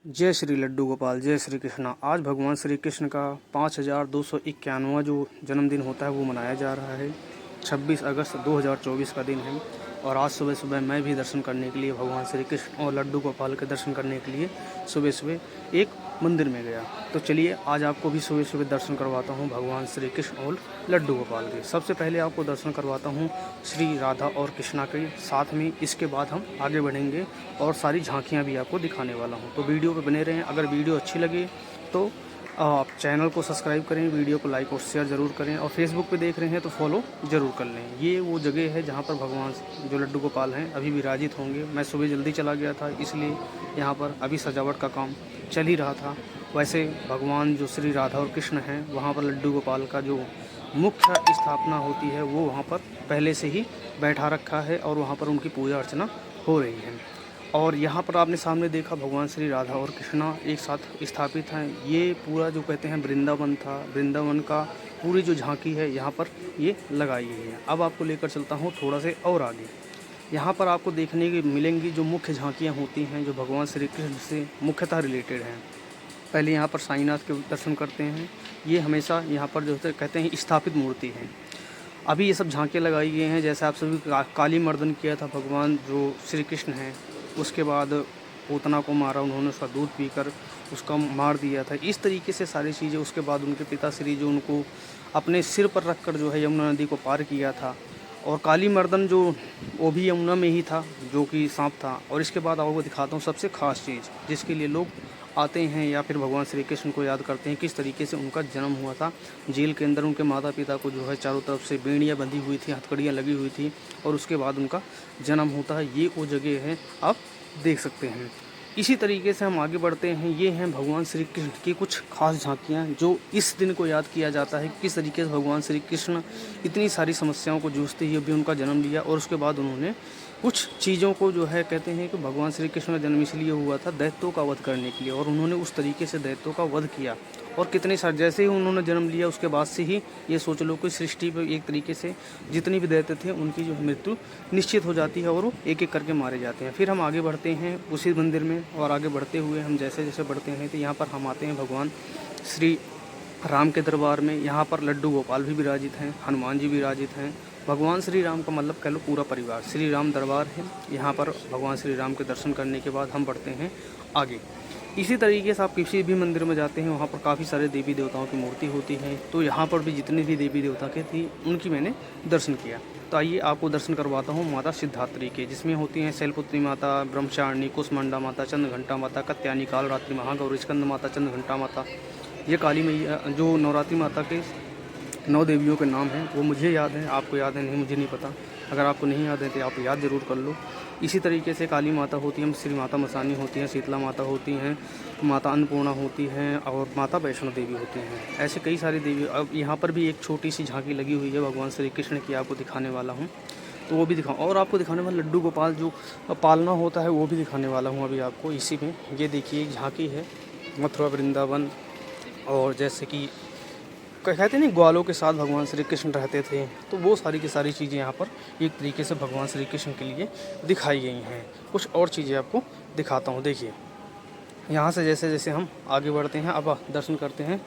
जय श्री लड्डू गोपाल, जय श्री कृष्णा। आज भगवान श्री कृष्ण का 5291वां जो जन्मदिन होता है वो मनाया जा रहा है। 26 अगस्त 2024 का दिन है और आज सुबह सुबह मैं भी दर्शन करने के लिए भगवान श्री कृष्ण और लड्डू गोपाल के दर्शन करने के लिए सुबह सुबह एक मंदिर में गया। तो चलिए आज आपको भी सुबह सुबह दर्शन करवाता हूँ भगवान श्री कृष्ण और लड्डू गोपाल के। सबसे पहले आपको दर्शन करवाता हूँ श्री राधा और कृष्णा के साथ में। इसके बाद हम आगे बढ़ेंगे और सारी झांकियाँ भी आपको दिखाने वाला हूँ। तो वीडियो पे बने रहें। अगर वीडियो अच्छी लगे तो आप चैनल को सब्सक्राइब करें, वीडियो को लाइक और शेयर ज़रूर करें और फेसबुक पे देख रहे हैं तो फॉलो ज़रूर कर लें। ये वो जगह है जहाँ पर भगवान जो लड्डू गोपाल हैं अभी विराजित होंगे। मैं सुबह जल्दी चला गया था इसलिए यहाँ पर अभी सजावट का काम चल ही रहा था। वैसे भगवान जो श्री राधा और कृष्ण हैं वहाँ पर लड्डू गोपाल का जो मुख्य स्थापना होती है वो वहाँ पर पहले से ही बैठा रखा है और वहाँ पर उनकी पूजा अर्चना हो रही है। और यहाँ पर आपने सामने देखा भगवान श्री राधा और कृष्णा एक साथ स्थापित हैं। ये पूरा जो कहते हैं वृंदावन था, वृंदावन का पूरी जो झांकी है यहाँ पर ये लगाई गई है। अब आपको लेकर चलता हूँ थोड़ा से और आगे। यहाँ पर आपको देखने की मिलेंगी जो मुख्य झांकियाँ होती हैं जो भगवान श्री कृष्ण से मुख्यतः रिलेटेड हैं। पहले यहाँ पर साईनाथ के दर्शन करते हैं। ये हमेशा यहाँ पर जो कहते हैं स्थापित मूर्ति हैं। अभी ये सब झांकियाँ लगाई गई हैं। जैसे आप सभी काली मर्दन किया था भगवान जो श्री कृष्ण हैं, उसके बाद पूतना को मारा उन्होंने, उसका दूध पीकर उसका मार दिया था। इस तरीके से सारी चीज़ें। उसके बाद उनके पिता श्री जो उनको अपने सिर पर रखकर जो है यमुना नदी को पार किया था। और काली मर्दन जो वो भी यमुना में ही था जो कि सांप था। और इसके बाद आपको दिखाता हूँ सबसे ख़ास चीज़ जिसके लिए लोग आते हैं या फिर भगवान श्री कृष्ण को याद करते हैं, किस तरीके से उनका जन्म हुआ था। जेल के अंदर उनके माता पिता को जो है चारों तरफ से बेड़ियाँ बंधी हुई थी, हथकड़ियाँ लगी हुई थी और उसके बाद उनका जन्म होता है। ये वो जगह है, आप देख सकते हैं। इसी तरीके से हम आगे बढ़ते हैं। ये हैं भगवान श्री कृष्ण की कुछ खास झांकियाँ जो इस दिन को याद किया जाता है। किस तरीके से भगवान श्री कृष्ण इतनी सारी समस्याओं को जूझते हुए भी उनका जन्म लिया और उसके बाद उन्होंने कुछ चीज़ों को जो है कहते हैं कि भगवान श्री कृष्ण का जन्म इसलिए हुआ था दैत्यों का वध करने के लिए, और उन्होंने उस तरीके से दैत्यों का वध किया। और कितने सारे जैसे ही उन्होंने जन्म लिया उसके बाद से ही ये सोच लो कि सृष्टि पर एक तरीके से जितनी भी दैत्य थे उनकी जो मृत्यु निश्चित हो जाती है और वो एक एक करके मारे जाते हैं। फिर हम आगे बढ़ते हैं उसी मंदिर में और आगे बढ़ते हुए हम जैसे जैसे बढ़ते हैं तो यहाँ पर हम आते हैं भगवान श्री राम के दरबार में। यहाँ पर लड्डू गोपाल भी विराजित हैं, हनुमान जी विराजित हैं। भगवान श्री राम का मतलब कह लो पूरा परिवार। श्री राम दरबार है यहाँ पर। भगवान श्री राम के दर्शन करने के बाद हम बढ़ते हैं आगे। इसी तरीके से आप किसी भी मंदिर में जाते हैं वहाँ पर काफ़ी सारे देवी देवताओं की मूर्ति होती है। तो यहाँ पर भी जितनी भी देवी देवता के थी उनकी मैंने दर्शन किया। तो आइए आपको दर्शन करवाता हूँ माता सिद्धात्री के, जिसमें होती हैं शैलपुत्री माता, ब्रह्मचारिणी, कुसमंडा माता, चंद्रघंटा माता, कत्यानी, कालरात्रि, महागौरी, स्कंद माता, चंद्रघंटा माता। ये काली मैया जो नवरात्रि माता के 9 देवियों के नाम हैं वो मुझे याद हैं, आपको याद है नहीं मुझे नहीं पता। अगर आपको नहीं याद है तो आप याद ज़रूर कर लो। इसी तरीके से काली माता होती हैं, श्री माता मसानी होती हैं, शीतला माता होती हैं, माता अन्नपूर्णा होती हैं और माता वैष्णो देवी होती हैं। ऐसे कई सारी देवी। अब यहाँ पर भी एक छोटी सी झांकी लगी हुई है भगवान श्री कृष्ण की, आपको दिखाने वाला हूँ। तो वो भी दिखाऊँ और आपको दिखाने वाला लड्डू गोपाल जो पालना होता है वो भी दिखाने वाला हूँ अभी आपको इसी में। ये देखिए झांकी है मथुरा वृंदावन। और जैसे कि कहते नहीं ग्वालों के साथ भगवान श्री कृष्ण रहते थे, तो वो सारी की सारी चीज़ें यहाँ पर एक तरीके से भगवान श्री कृष्ण के लिए दिखाई गई हैं। कुछ और चीज़ें आपको दिखाता हूँ। देखिए यहाँ से जैसे जैसे हम आगे बढ़ते हैं अब दर्शन करते हैं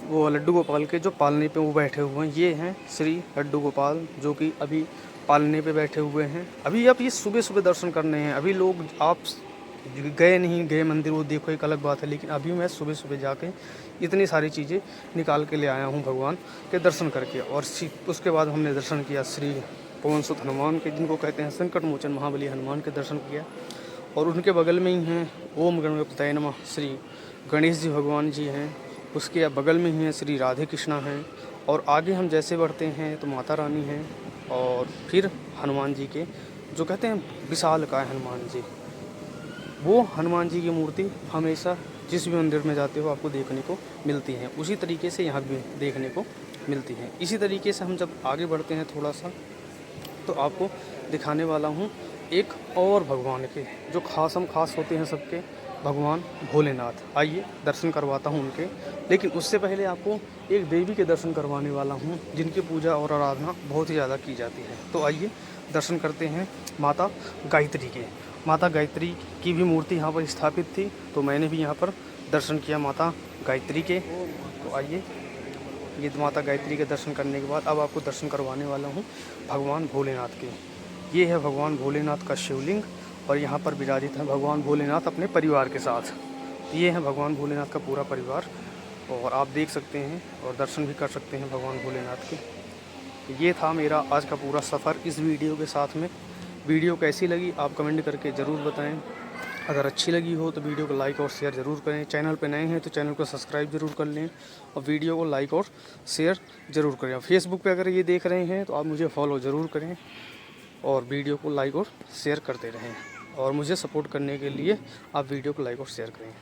वो लड्डू गोपाल के जो पालने पे वो बैठे हुए हैं। ये हैं श्री लड्डू गोपाल जो कि अभी पालने पे बैठे हुए हैं। अभी आप ये सुबह सुबह दर्शन करने हैं। अभी लोग आप गए नहीं गए मंदिर वो देखो एक अलग बात है, लेकिन अभी मैं सुबह सुबह जाके इतनी सारी चीज़ें निकाल के ले आया हूँ भगवान के दर्शन करके। और उसके बाद हमने दर्शन किया श्री पवन सुत हनुमान के, जिनको कहते हैं संकट मोचन महाबली हनुमान के दर्शन किया। और उनके बगल में ही हैं ओम गणपतये नमः श्री गणेश जी भगवान जी हैं। उसके बगल में ही हैं श्री राधे कृष्णा हैं। और आगे हम जैसे बढ़ते हैं तो माता रानी हैं और फिर हनुमान जी के जो कहते हैं विशालकाय हनुमान जी। वो हनुमान जी की मूर्ति हमेशा जिस भी मंदिर में जाते हो आपको देखने को मिलती हैं। उसी तरीके से यहाँ भी देखने को मिलती हैं। इसी तरीके से हम जब आगे बढ़ते हैं थोड़ा सा तो आपको दिखाने वाला हूँ एक और भगवान के जो खास होते हैं सबके, भगवान भोलेनाथ। आइए दर्शन करवाता हूँ उनके, लेकिन उससे पहले आपको एक देवी के दर्शन करवाने वाला हूँ जिनकी पूजा और आराधना बहुत ही ज़्यादा की जाती है। तो आइए दर्शन करते हैं माता गायत्री के। माता गायत्री की भी मूर्ति यहाँ पर स्थापित थी, तो मैंने भी यहाँ पर दर्शन किया माता गायत्री के। तो आइए, ये माता गायत्री के दर्शन करने के बाद अब आपको दर्शन करवाने वाला हूँ भगवान भोलेनाथ के। ये है भगवान भोलेनाथ का शिवलिंग और यहाँ पर विराजित है भगवान भोलेनाथ अपने परिवार के साथ। ये है भगवान भोलेनाथ का पूरा परिवार और आप देख सकते हैं और दर्शन भी कर सकते हैं भगवान भोलेनाथ के। ये था मेरा आज का पूरा सफ़र इस वीडियो के साथ में। वीडियो कैसी लगी आप कमेंट करके ज़रूर बताएं। अगर अच्छी लगी हो तो वीडियो को लाइक और शेयर ज़रूर करें। चैनल पे नए हैं तो चैनल को सब्सक्राइब ज़रूर कर लें और वीडियो को लाइक और शेयर ज़रूर करें। फेसबुक पे अगर ये देख रहे हैं तो आप मुझे फॉलो ज़रूर करें और वीडियो को लाइक और शेयर करते रहें और मुझे सपोर्ट करने के लिए आप वीडियो को लाइक और शेयर करें।